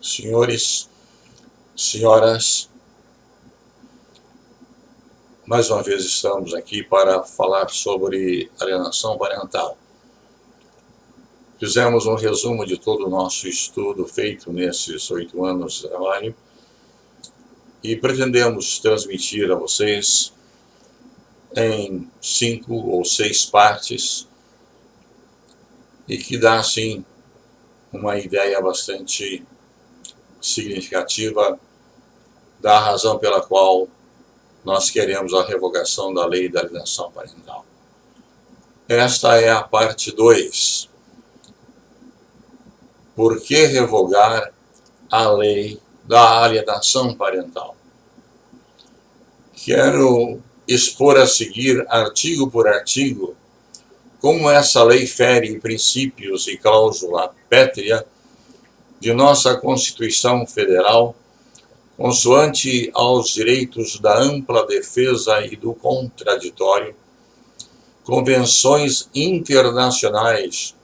Senhores, senhoras, mais uma vez estamos aqui para falar sobre alienação parental. Fizemos um resumo de todo o nosso estudo feito nesses 8 anos de trabalho e pretendemos transmitir a vocês em 5 ou 6 partes e que dá, assim, uma ideia bastante significativa da razão pela qual nós queremos a revogação da lei da alienação parental. Esta é a parte 2. Por que revogar a lei da alienação parental? Quero expor a seguir, artigo por artigo, como essa lei fere princípios e cláusula pétrea de nossa Constituição Federal, consoante aos direitos da ampla defesa e do contraditório, convenções internacionais,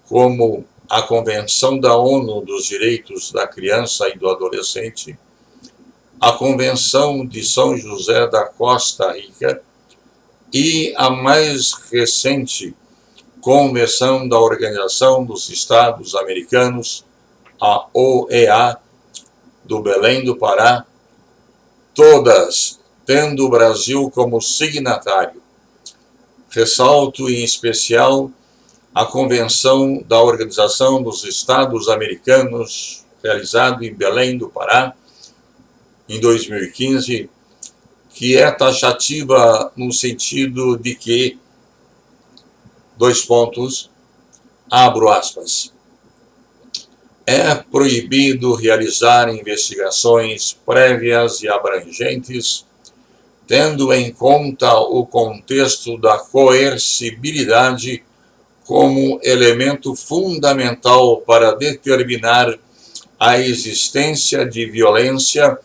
como a Convenção da ONU dos Direitos da Criança e do Adolescente, a Convenção de São José da Costa Rica e a mais recente Convenção da Organização dos Estados Americanos, a OEA, do Belém do Pará, todas tendo o Brasil como signatário. Ressalto em especial a Convenção da Organização dos Estados Americanos, realizada em Belém do Pará, em 2015, que é taxativa no sentido de que, abro aspas, é proibido realizar investigações prévias e abrangentes, tendo em conta o contexto da coercibilidade como elemento fundamental para determinar a existência de violência,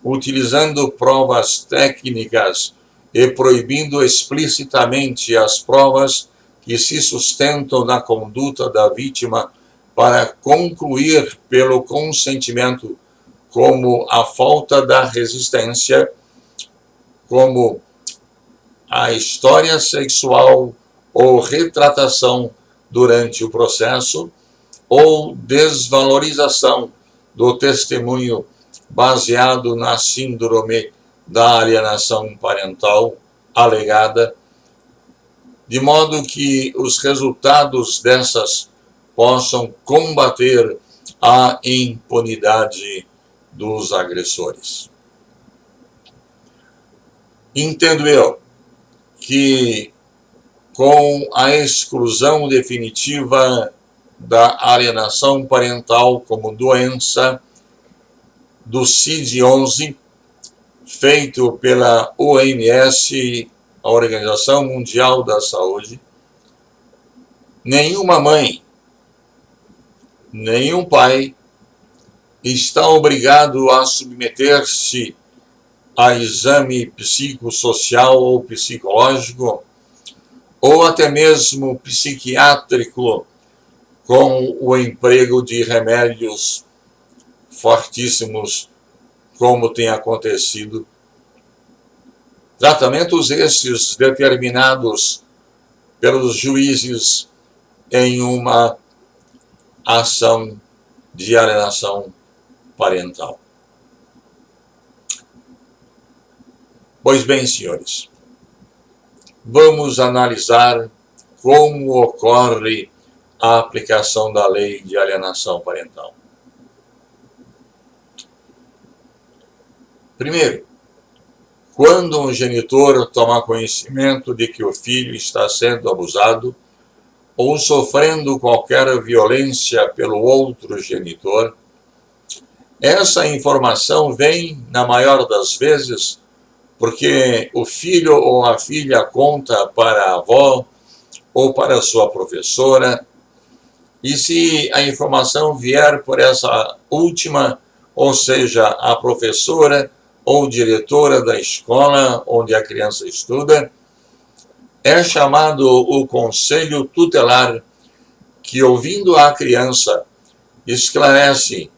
utilizando provas técnicas e proibindo explicitamente as provas que se sustentam na conduta da vítima para concluir pelo consentimento, como a falta da resistência, como a história sexual ou retratação durante o processo, ou desvalorização do testemunho baseado na síndrome da alienação parental alegada, de modo que os resultados dessas possam combater a impunidade dos agressores. Entendo eu que, com a exclusão definitiva da alienação parental como doença do CID-11, feito pela OMS, a Organização Mundial da Saúde, nenhuma mãe, nenhum pai está obrigado a submeter-se a exame psicossocial ou psicológico, ou até mesmo psiquiátrico, com o emprego de remédios fortíssimos, como tem acontecido. Tratamentos esses determinados pelos juízes em uma ação de alienação parental. Pois bem, senhores, vamos analisar como ocorre a aplicação da lei de alienação parental. Primeiro, quando um genitor toma conhecimento de que o filho está sendo abusado ou sofrendo qualquer violência pelo outro genitor, essa informação vem, na maior das vezes, porque o filho ou a filha conta para a avó ou para a sua professora, e se a informação vier por essa última, ou seja, a professora ou diretora da escola onde a criança estuda, é chamado o conselho tutelar, que, ouvindo a criança, esclarece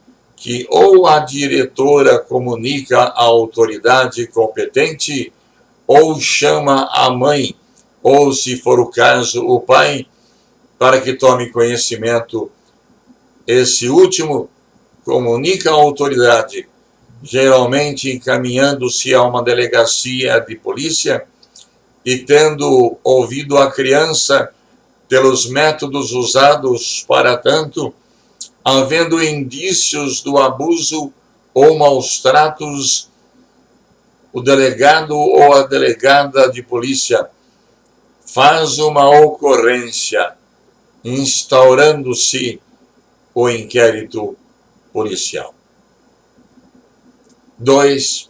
que ou a diretora comunica à autoridade competente, ou chama a mãe, ou, se for o caso, o pai, para que tome conhecimento. Esse último comunica à autoridade, geralmente encaminhando-se a uma delegacia de polícia e, tendo ouvido a criança pelos métodos usados para tanto, havendo indícios do abuso ou maus tratos, o delegado ou a delegada de polícia faz uma ocorrência, instaurando-se o inquérito policial. 2.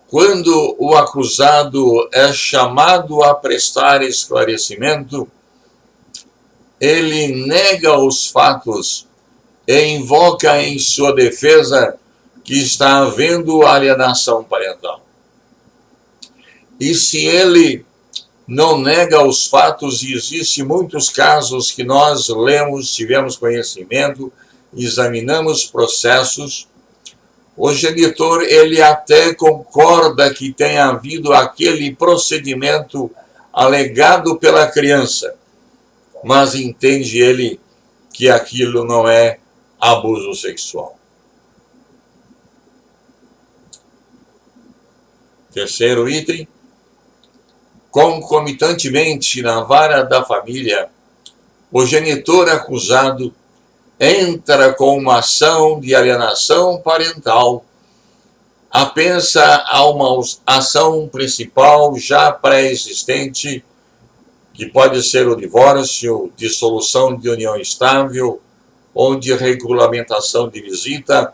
Quando o acusado é chamado a prestar esclarecimento, ele nega os fatos e invoca em sua defesa que está havendo alienação parental. E se ele não nega os fatos, e existem muitos casos que nós lemos, tivemos conhecimento, examinamos processos, o genitor, ele até concorda que tenha havido aquele procedimento alegado pela criança, mas entende ele que aquilo não é abuso sexual. Terceiro item, concomitantemente na vara da família, o genitor acusado entra com uma ação de alienação parental, apensa a uma ação principal já pré-existente, que pode ser o divórcio, dissolução de união estável, ou de regulamentação de visita,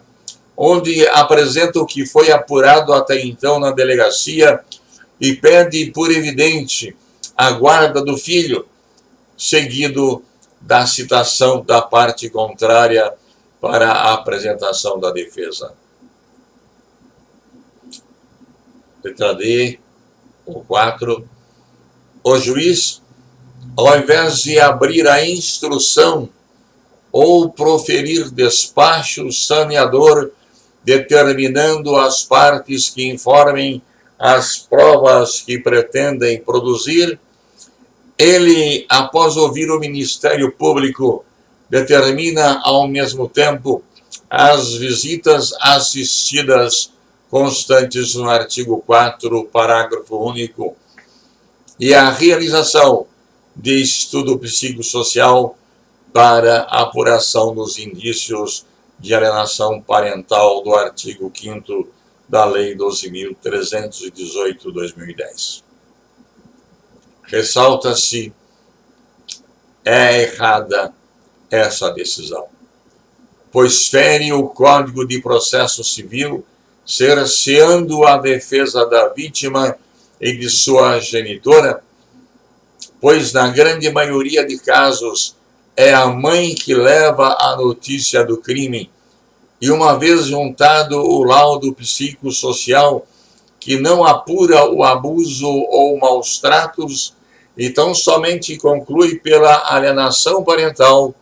onde apresenta o que foi apurado até então na delegacia e pede por evidente a guarda do filho, seguido da citação da parte contrária para a apresentação da defesa. Letra D, ou 4. O juiz, ao invés de abrir a instrução ou proferir despacho saneador, determinando as partes que informem as provas que pretendem produzir, ele, após ouvir o Ministério Público, determina ao mesmo tempo as visitas assistidas constantes no artigo 4, parágrafo único, e a realização de estudo psicossocial para apuração dos indícios de alienação parental do artigo 5º da Lei 12.318/2010. Ressalta-se, é errada essa decisão, pois fere o Código de Processo Civil, cerceando a defesa da vítima e de sua genitora, pois na grande maioria de casos é a mãe que leva a notícia do crime, e uma vez juntado o laudo psicossocial que não apura o abuso ou maus tratos, então somente conclui pela alienação parental,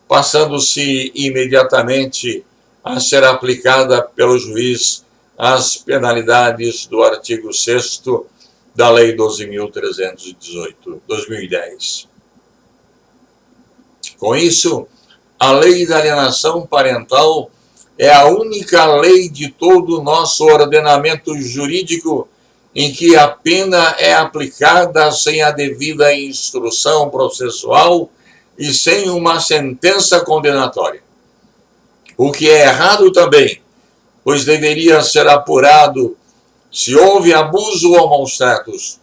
passando-se imediatamente a ser aplicada pelo juiz as penalidades do artigo 6º da Lei 12.318/2010. Com isso, a Lei da Alienação Parental é a única lei de todo o nosso ordenamento jurídico em que a pena é aplicada sem a devida instrução processual e sem uma sentença condenatória. O que é errado também, pois deveria ser apurado se houve abuso ou maus tratos.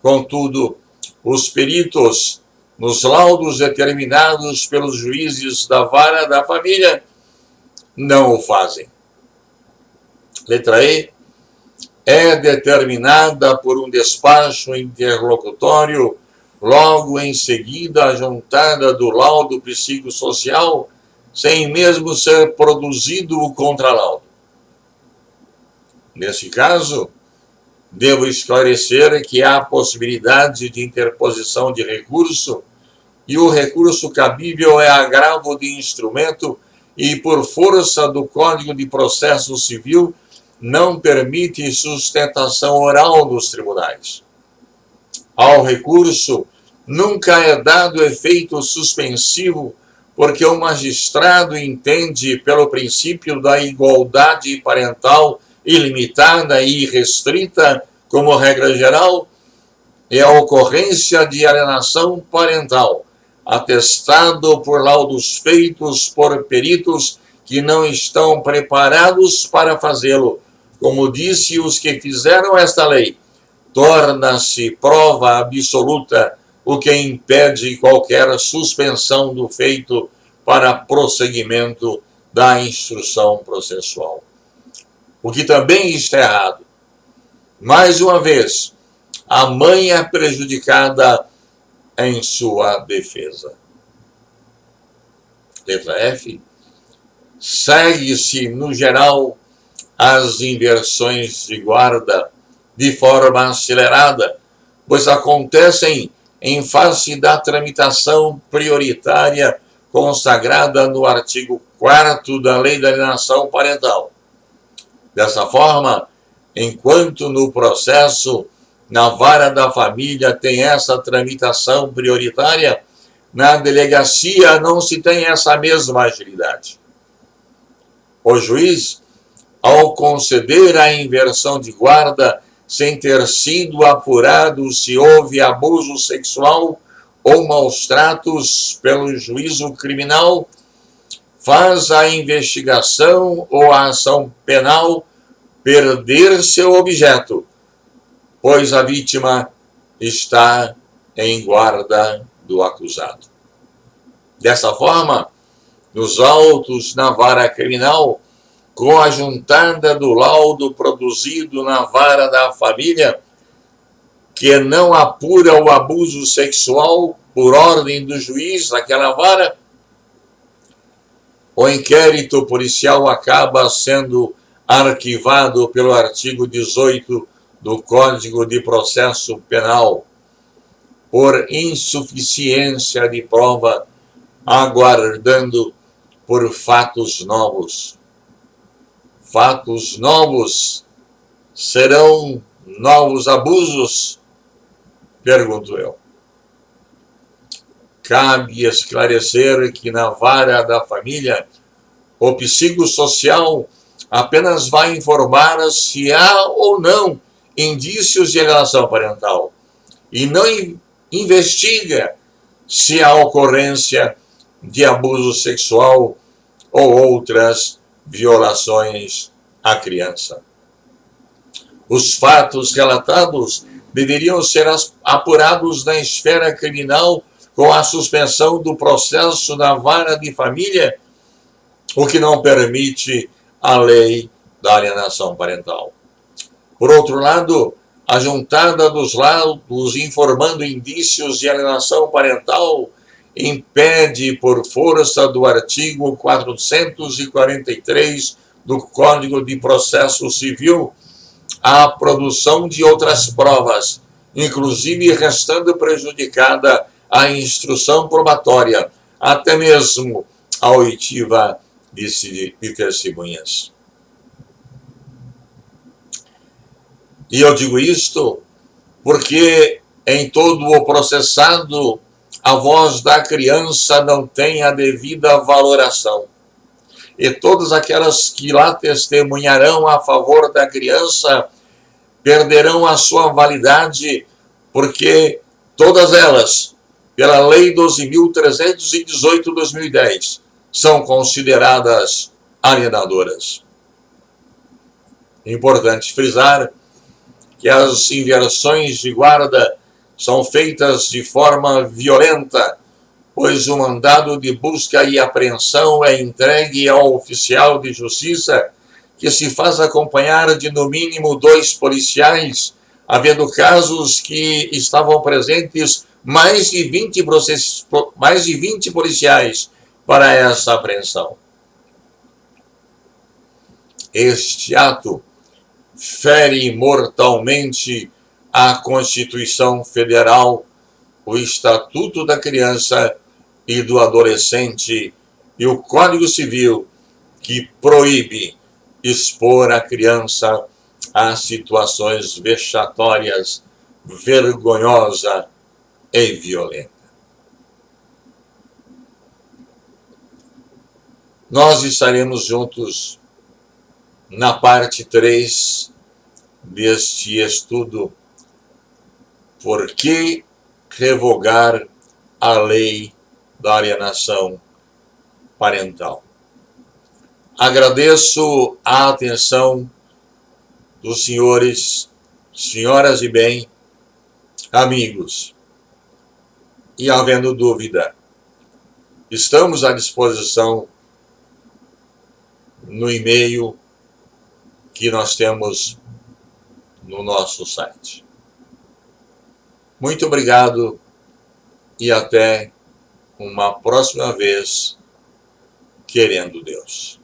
Contudo, os peritos, nos laudos determinados pelos juízes da vara da família, não o fazem. Letra E. É determinada por um despacho interlocutório, logo em seguida a juntada do laudo psicossocial, sem mesmo ser produzido o contralaudo. Nesse caso, devo esclarecer que há possibilidade de interposição de recurso, e o recurso cabível é agravo de instrumento e, por força do Código de Processo Civil, não permite sustentação oral nos tribunais. Ao recurso, nunca é dado efeito suspensivo, porque o magistrado entende, pelo princípio da igualdade parental ilimitada e irrestrita como regra geral, e a ocorrência de alienação parental, atestado por laudos feitos por peritos que não estão preparados para fazê-lo. Como disse os que fizeram esta lei, torna-se prova absoluta, o que impede qualquer suspensão do feito para prosseguimento da instrução processual. O que também está errado. Mais uma vez, a mãe é prejudicada em sua defesa. Letra F. Segue-se, no geral, as inversões de guarda de forma acelerada, pois acontecem em face da tramitação prioritária consagrada no artigo 4º da Lei da Alienação Parental. Dessa forma, enquanto no processo, na vara da família tem essa tramitação prioritária, na delegacia não se tem essa mesma agilidade. O juiz, ao conceder a inversão de guarda, sem ter sido apurado se houve abuso sexual ou maus tratos pelo juízo criminal, faz a investigação ou a ação penal perder seu objeto, pois a vítima está em guarda do acusado. Dessa forma, nos autos na vara criminal, com a juntada do laudo produzido na vara da família, que não apura o abuso sexual por ordem do juiz daquela vara, o inquérito policial acaba sendo arquivado pelo artigo 18 do Código de Processo Penal, por insuficiência de prova, aguardando por fatos novos. Fatos novos serão novos abusos? Pergunto eu. Cabe esclarecer que na vara da família, o psicossocial apenas vai informar se há ou não indícios de alienação parental e não investiga se há ocorrência de abuso sexual ou outras violações à criança. Os fatos relatados deveriam ser apurados na esfera criminal com a suspensão do processo na vara de família, o que não permite a lei da alienação parental. Por outro lado, a juntada dos laudos informando indícios de alienação parental impede, por força do artigo 443 do Código de Processo Civil, a produção de outras provas, inclusive restando prejudicada a instrução probatória, até mesmo a oitiva de testemunhas. E eu digo isto porque em todo o processado a voz da criança não tem a devida valoração. E todas aquelas que lá testemunharão a favor da criança perderão a sua validade, porque todas elas, pela Lei 12.318 de 2010, são consideradas alienadoras. Importante frisar que as inversões de guarda são feitas de forma violenta, pois o mandado de busca e apreensão é entregue ao oficial de justiça, que se faz acompanhar de no mínimo 2 policiais, havendo casos que estavam presentes mais de 20 policiais para essa apreensão. Este ato fere mortalmente a Constituição Federal, o Estatuto da Criança e do Adolescente e o Código Civil, que proíbe expor a criança a situações vexatórias, vergonhosa e violenta. Nós estaremos juntos na parte 3 deste estudo, Por que revogar a lei da alienação parental? Agradeço a atenção dos senhores, senhoras de bem, amigos. E havendo dúvida, estamos à disposição no e-mail que nós temos no nosso site. Muito obrigado e até uma próxima vez, querendo Deus.